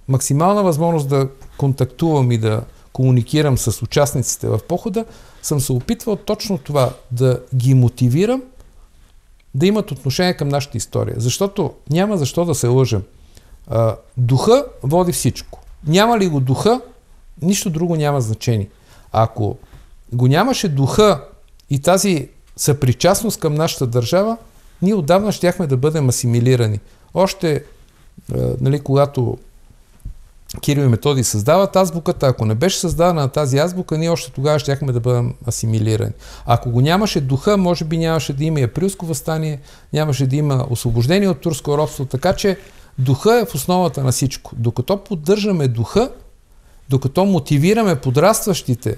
максимална възможност да контактувам и да комуникирам с участниците в похода, съм се опитвал точно това, да ги мотивирам да имат отношение към нашата история. Защото няма защо да се лъжем. Духа води всичко. Няма ли го духа, нищо друго няма значение. Ако го нямаше духа и тази съпричастност към нашата държава, ние отдавна щяхме да бъдем асимилирани. Още, когато Кирил и Методий създават азбуката, ако не беше създадена тази азбука, ние още тогава щяхме да бъдем асимилирани. Ако го нямаше духа, може би нямаше да има и априлско въстание, нямаше да има освобождение от турско робство, така че духа е в основата на всичко. Докато поддържаме духа, докато мотивираме подрастващите,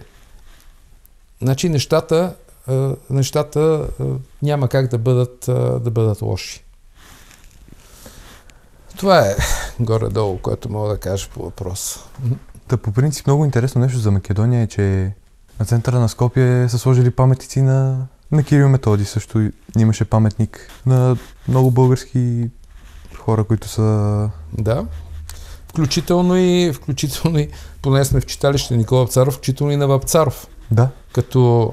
значи нещата няма как да бъдат лоши. Това е горе-долу, което мога да кажа по въпроса. По принцип много интересно нещо за Македония е, че на центъра на Скопие са сложили паметници на Кирил и Методий. Също имаше паметник на много български хора, които са... Да. Включително и поне сме в читалище Никола Вапцаров, включително и на Вапцаров. Да. Като,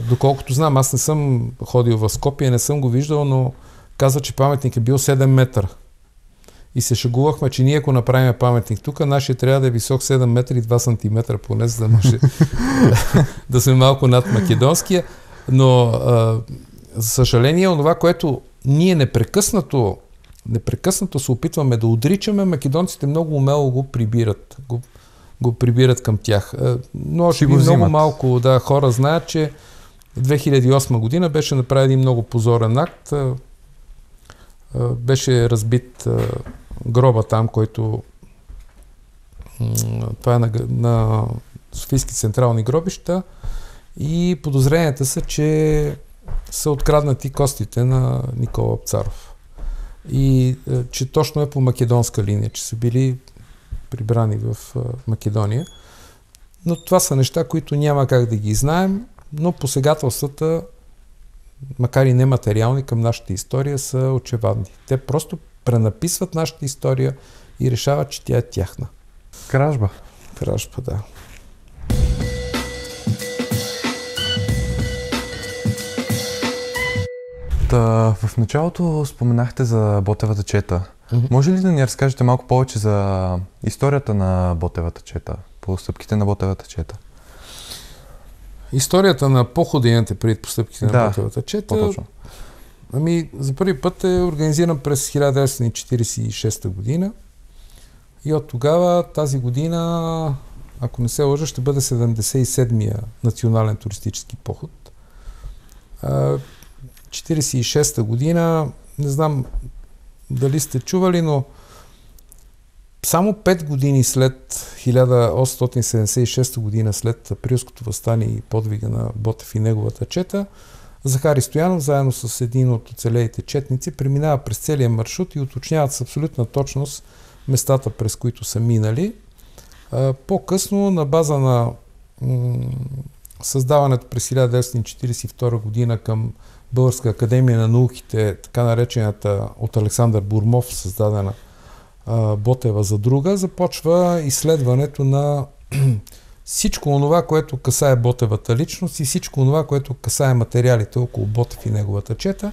доколкото знам, аз не съм ходил в Скопие, не съм го виждал, но казва, че паметник е бил 7 метра. И се шегувахме, че ние ако направим паметник тук, нашия трябва да е висок 7 метра и 2 сантиметра поне, за да може да сме малко над македонския. Но, за съжаление, онова, което ние непрекъснато се опитваме да отричаме, македонците много умело го прибират към тях. Но много малко хора знаят, че 2008 година беше направен един много позорен акт. Беше разбит гроба там, който това е на Софийски централни гробища и подозренията са, че са откраднати костите на Никола Вапцаров. И че точно е по македонска линия, че са били прибрани в Македония. Но това са неща, които няма как да ги знаем, но посегателствата, макар и нематериални към нашата история, са очевадни. Те просто пренаписват нашата история и решават, че тя е тяхна. Кражба. Кражба, да. В началото споменахте за Ботевата чета. Може ли да ни разкажете малко повече за историята на Ботевата чета, по стъпките на Ботевата чета? Историята на походените преди постъпките на Ботевата чета, по-точно. За първи път е организиран през 1946 година и от тогава тази година, ако не се лъжа, ще бъде 77-я национален туристически поход. 1946 година, не знам дали сте чували, но само 5 години след 1876 година, след Априлското въстание и подвига на Ботев и неговата чета, Захари Стоянов, заедно с един от оцелелите четници, преминава през целия маршрут и уточняват с абсолютна точност местата, през които са минали. По-късно, на база на създаването през 1942 година към Българска академия на науките, така наречената от Александър Бурмов създадена Ботева за друга, започва изследването на всичко онова, което касае Ботевата личност и всичко онова, което касае материалите около Ботев и неговата чета.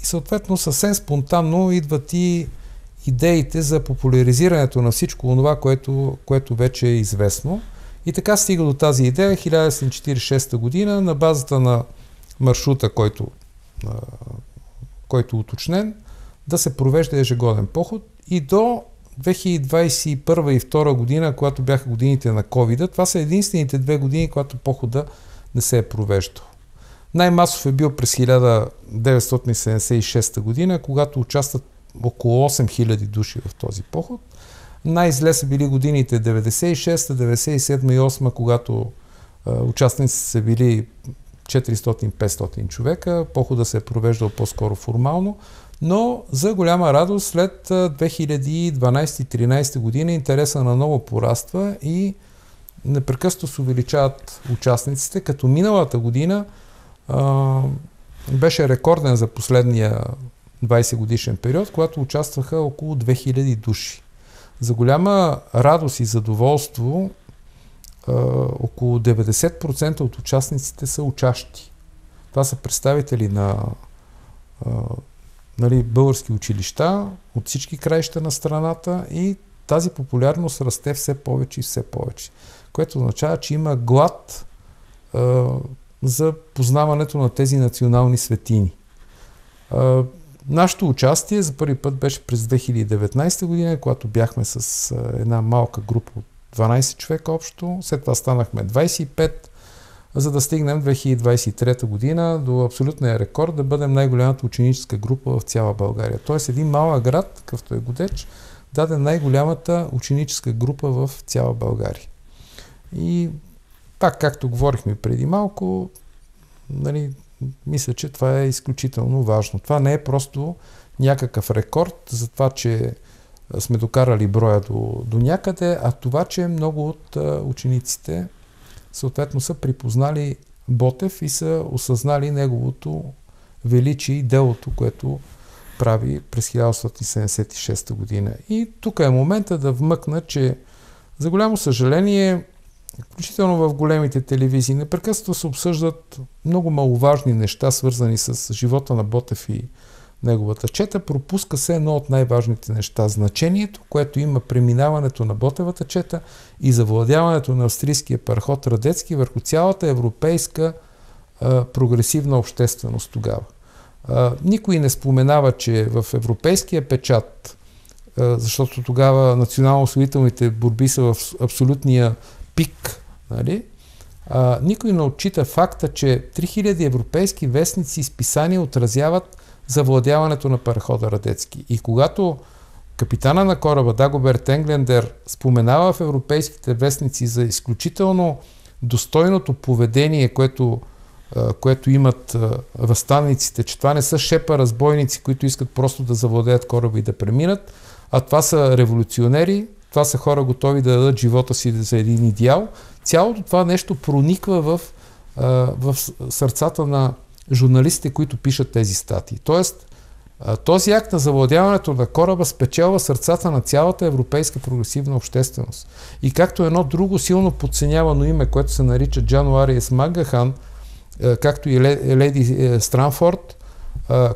И съответно съвсем спонтанно идват и идеите за популяризирането на всичко онова, което вече е известно. И така стига до тази идея 1946 година на базата на маршрута, който е уточнен, да се провежда ежегоден поход и до 2021 и 2022 година, когато бяха годините на COVID-а, това са единствените 2 години, когато похода не се е провеждал. Най-масов е бил през 1976 година, когато участват около 8000 души в този поход. Най-зле са били годините 96, 97 и 8, когато участници са били 400-500 човека. Похода се е провеждал по-скоро формално, но за голяма радост след 2012-2013 година интереса наново пораства и непрекъснато се увеличават участниците, като миналата година беше рекорден за последния 20 годишен период, когато участваха около 2000 души. За голяма радост и задоволство около 90% от участниците са учащи. Това са представители на български училища от всички краища на страната и тази популярност расте все повече и все повече, което означава, че има глад за познаването на тези национални светини. Нашето участие за първи път беше през 2019 година, когато бяхме с една малка група от 12 човека общо, след това станахме 25, за да стигнем 2023 година до абсолютния рекорд да бъдем най-голямата ученическа група в цяла България. Тоест един малък град, какъвто е Годеч, даде най-голямата ученическа група в цяла България. И пак, както говорихме преди малко, мисля, че това е изключително важно. Това не е просто някакъв рекорд за това, че сме докарали броя до някъде, а това, че много от учениците съответно са припознали Ботев и са осъзнали неговото величие и делото, което прави през 1876 година. И тук е момента да вмъкна, че за голямо съжаление, включително в големите телевизии, непрекъснато се обсъждат много маловажни неща, свързани с живота на Ботев и неговата чета, пропуска се едно от най-важните неща. Значението, което има преминаването на Ботевата чета и завладяването на австрийския параход Радецки върху цялата европейска прогресивна общественост тогава. Никой не споменава, че в европейския печат, защото тогава национално-освободителните борби са в абсолютния пик, нали? Никой не отчита факта, че 3000 европейски вестници и списания отразяват завладяването на парахода Радецки. И когато капитана на кораба Дагоберт Енглендер споменава в европейските вестници за изключително достойното поведение, което имат въстаниците, че това не са шепа разбойници, които искат просто да завладеят кораба и да преминат, а това са революционери, това са хора готови да дадат живота си за един идеал. Цялото това нещо прониква в сърцата на журналистите, които пишат тези статии. Тоест, този акт на завладяването на кораба спечелва сърцата на цялата европейска прогресивна общественост. И както едно друго силно подценявано име, което се нарича Джануариес Магахан, както и леди Странфорд,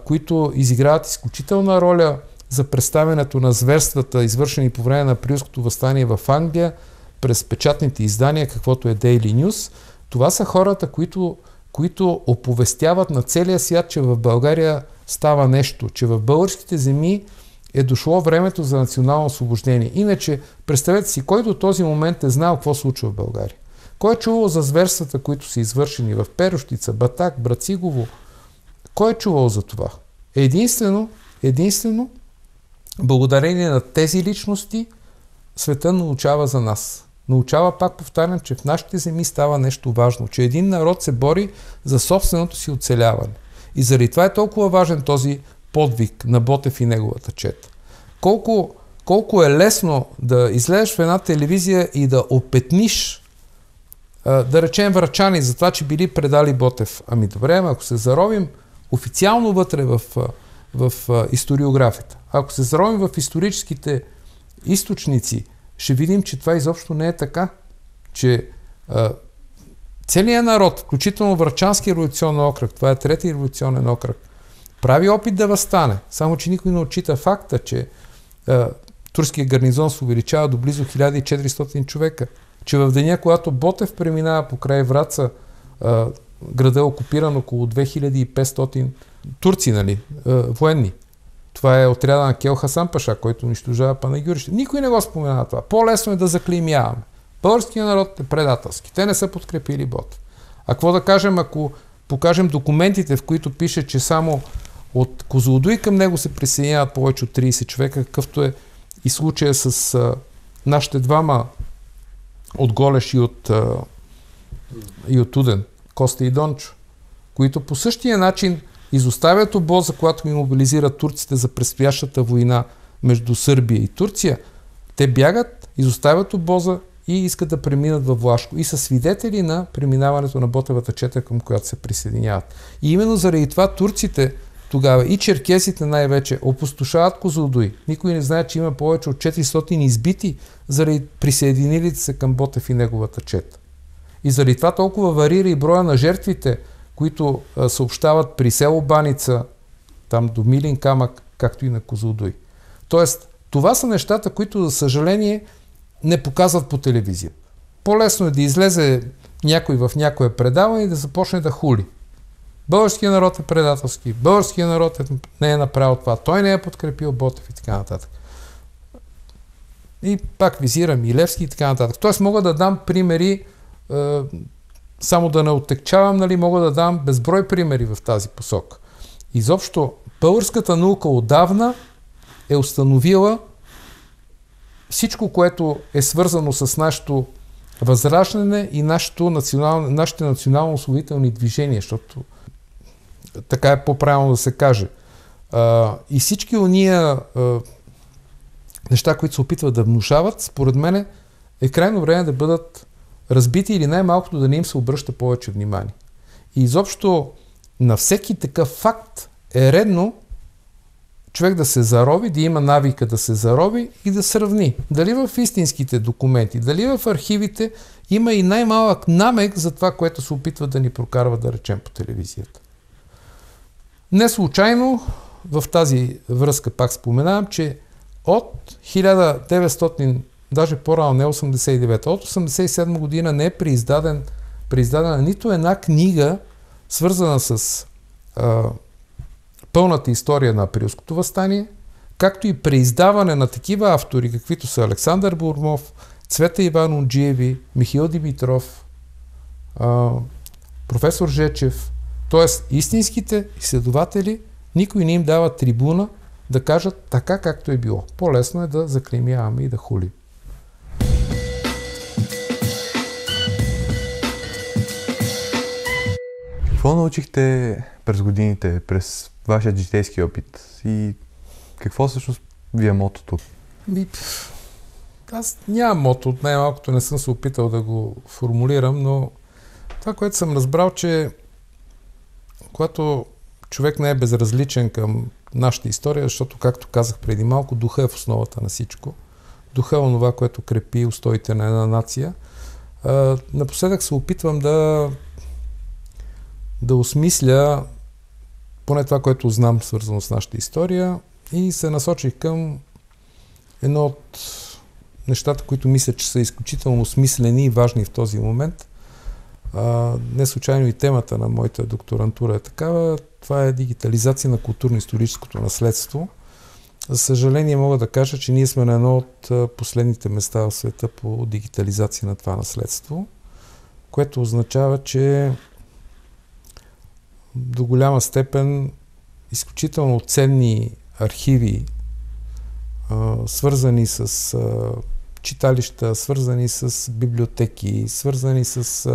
които изиграват изключителна роля за представянето на зверствата, извършени по време на априлското въстание в Англия, през печатните издания, каквото е Daily News. Това са хората, които оповестяват на целия свят, че в България става нещо, че в българските земи е дошло времето за национално освобождение. Иначе, представете си, кой до този момент е знал какво случва в България? Кой е чувал за зверствата, които са извършени в Перущица, Батак, Брацигово? Кой е чувал за това? Единствено, благодарение на тези личности, света научава за нас. Научава, пак повтарям, че в нашите земи става нещо важно, че един народ се бори за собственото си оцеляване. И заради това е толкова важен този подвиг на Ботев и неговата чета. Колко е лесно да излезеш в една телевизия и да опетниш, да речем, врачани за това, че били предали Ботев. Ами добре, ако се заровим официално вътре в историографията, ако се заровим в историческите източници, ще видим, че това изобщо не е така. Че целият народ, включително Врачански революционен окръг, това е трети революционен окръг, прави опит да възстане. Само че никой не отчита факта, че турския гарнизон се увеличава до близо 1400 човека. Че в деня, когато Ботев преминава покрай Враца, града е окупиран около 2500 турци, нали, военни. Това е отряда на Кел Хасан Паша, който унищожава Панагюрище. Никой не го споменава това. По-лесно е да заклеймяваме. Българският народ е предателски. Те не са подкрепили Ботев. А какво да кажем, ако покажем документите, в които пише, че само от Козлодуй към него се присъединяват повече от 30 човека, какъвто е и случая с нашите двама от Голеш и от Туден, Коста и Дончо, които по същия начин изоставят обоза, когато ги мобилизират турците за предстоящата война между Сърбия и Турция. Те бягат, изоставят обоза и искат да преминат във Влашко и са свидетели на преминаването на Ботевата чета, към която се присъединяват. И именно заради това турците тогава и черкесите най-вече опустошават Козлодуй. Никой не знае, че има повече от 400 избити заради присъединилите се към Ботев и неговата чета. И заради това толкова варира и броя на жертвите, които съобщават при село Баница, там до Милин камък, както и на Козлодуй. Тоест, това са нещата, които, за съжаление, не показват по телевизия. По-лесно е да излезе някой в някое предаване и да започне да хули. Българският народ е предателски, българският народ не е направил това, той не е подкрепил Ботев и така нататък. И пак визирам и Левски и така нататък. Тоест мога да дам примери, само да не оттекчавам, нали, мога да дам безброй примери в тази посока. Изобщо, българската наука отдавна е установила всичко, което е свързано с нашето възраждане и нашите национално-освободителни движения, защото така е по-правилно да се каже. И всички ония неща, които се опитват да внушават, според мен е крайно време да бъдат разбити или най-малкото да не им се обръща повече внимание. И изобщо на всеки такъв факт е редно човек да се зарови, да има навика да се зарови и да сравни. Дали в истинските документи, дали в архивите има и най-малък намек за това, което се опитват да ни прокарва, да речем, по телевизията. Не случайно в тази връзка пак споменавам, че от 1900, даже по-рано, не 89, от 87 година не е преиздадена нито една книга, свързана с пълната история на Априлското въстание, както и преиздаване на такива автори, каквито са Александър Бурмов, Цвета Иванов-Джиеви, Михаил Димитров, професор Жечев, т.е. истинските изследователи, никой не им дава трибуна да кажат така, както е било. По-лесно е да заклеймяваме и да хулим. Какво научихте през годините, през вашия житейски опит и какво всъщност ви е мотото? Аз нямам мото, от най-малкото не съм се опитал да го формулирам, но това, което съм разбрал, че когато човек не е безразличен към нашата история, защото, както казах преди малко, духа е в основата на всичко. Духа е онова, което крепи устоите на една нация. Напоследък се опитвам да осмисля поне това, което знам, свързано с нашата история, и се насочих към едно от нещата, които мисля, че са изключително смислени и важни в този момент. Не случайно и темата на моята докторантура е такава. Това е дигитализация на културно-историческото наследство. За съжаление мога да кажа, че ние сме на едно от последните места в света по дигитализация на това наследство, което означава, че до голяма степен изключително ценни архиви, свързани с читалища, свързани с библиотеки, свързани с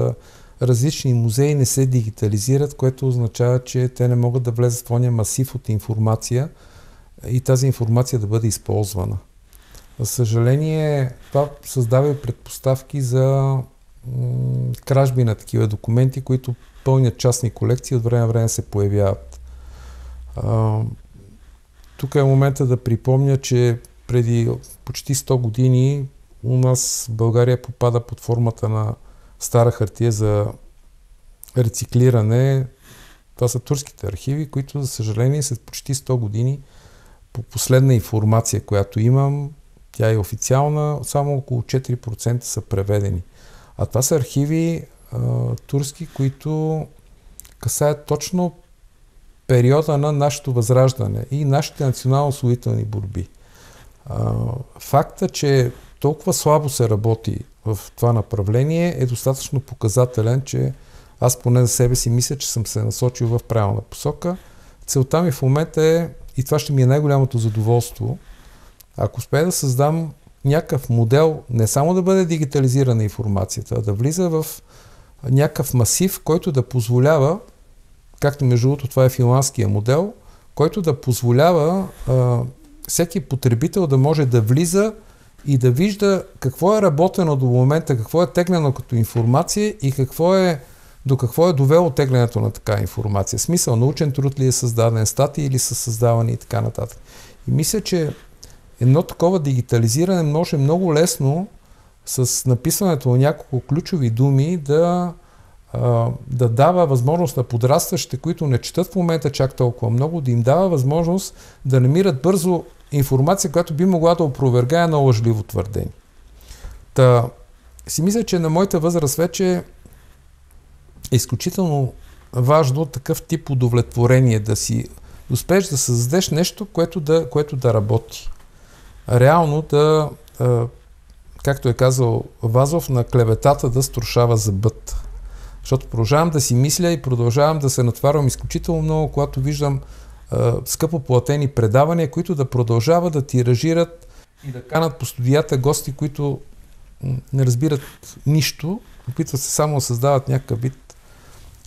различни музеи, не се дигитализират, което означава, че те не могат да влезат в ония масив от информация и тази информация да бъде използвана. За съжаление, това създава и предпоставки за кражби на такива документи, които пълнят частни колекции, от време на време се появяват. Тук е момента да припомня, че преди почти 100 години у нас в България попада под формата на стара хартия за рециклиране. Това са турските архиви, които, за съжаление, след почти 100 години, по последна информация, която имам, тя е официална, само около 4% са преведени. А това са архиви турски, които касаят точно периода на нашето възраждане и нашите национално-освободителни борби. Факта, че толкова слабо се работи в това направление, е достатъчно показателен, че аз поне за себе си мисля, че съм се насочил в правилна посока. Целта ми в момента е, и това ще ми е най-голямото задоволство, ако успея да създам някакъв модел, не само да бъде дигитализирана информацията, а да влиза в някакъв масив, който да позволява, както между другото това е финландския модел, който да позволява всеки потребител да може да влиза и да вижда какво е работено до момента, какво е теглено като информация и до какво е довело теглянето на такава информация. Смисъл, научен труд ли е създаден, статии или са създавани и така нататък. И мисля, че едно такова дигитализиране може много лесно с написването на няколко ключови думи да дава възможност на подрастващите, които не четат в момента чак толкова много, да им дава възможност да намират бързо информация, която би могла да опровергае на лъжливо твърдение. Та си мисля, че на моята възраст вече е изключително важно такъв тип удовлетворение, да си успееш да създадеш нещо, което да работи. Реално да, както е казал Вазов, на клеветата да струшава зъбът. Защото продължавам да си мисля и продължавам да се натварвам изключително много, когато виждам скъпо платени предавания, които да продължават да тиражират и да канат по студията гости, които не разбират нищо, опитват се само да създават някакъв вид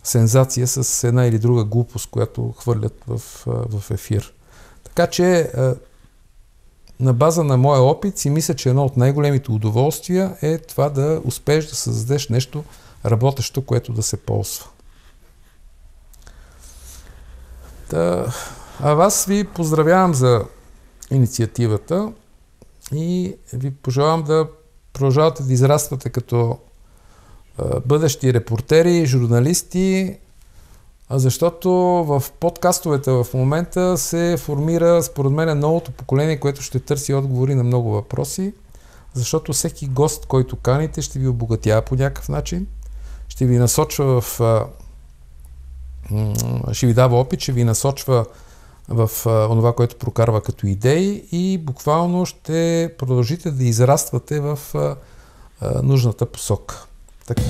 сензация с една или друга глупост, която хвърлят в ефир. Така че на база на моя опит си мисля, че едно от най-големите удоволствия е това да успееш да създадеш нещо работещо, което да се ползва. А вас ви поздравявам за инициативата и ви пожелавам да продължавате да израствате като бъдещи репортери, журналисти, Защото в подкастовете в момента се формира, според мен, новото поколение, което ще търси отговори на много въпроси, защото всеки гост, който каните, ще ви обогатява по някакъв начин, ще ви насочва ще ви дава опит, ще ви насочва в онова, което прокарва като идеи и буквално ще продължите да израствате в нужната посока. Така.